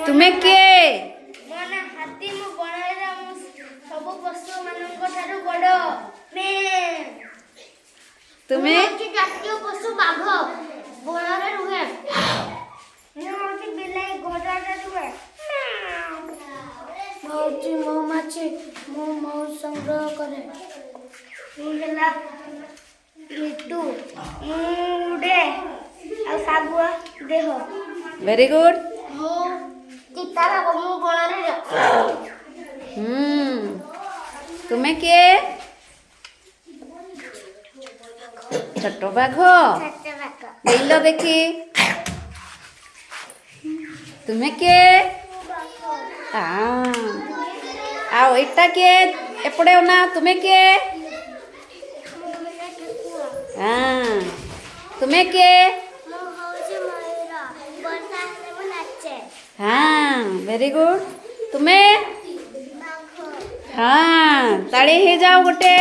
तुम्हें किए ମୋ ନାଁ ହାତୀ। ମୁଁ ବଣରେ ମୁଁ ସବୁ ପଶୁମାନଙ୍କ ଠାରୁ ବଡ଼। तुम्हें ଜାତୀୟ ପଶୁ ବାଘ, ବଣରେ ରୁହେ। ମୁଁ ହେଉଛି ବିଲେଇ, ଘରରେ ରୁହେ। ମୁଁ ହେଉଛି ମହୁମାଛି, ମୁଁ ମହୁ ସଂଗ୍ରହ କରେ। ମୁଁ ହେଲା ମିଟୁ, ମୁଁ ଉଡ଼େ ଆଉ ଶାଗୁଆ ଦେହ। Very good. ମୁଁ ଚିତାବାଘ, ମୁଁ ବଣରେ ରଖେ। तुम्हें किए छोट बाघ नील देखी तुम्हें किए आओ इटा किए एपड़े ना तुम्हें किए तुम्हें किए हाँ वेरी गुड। तुम्हें हाँ ताड़ी ही जाओ गोटे।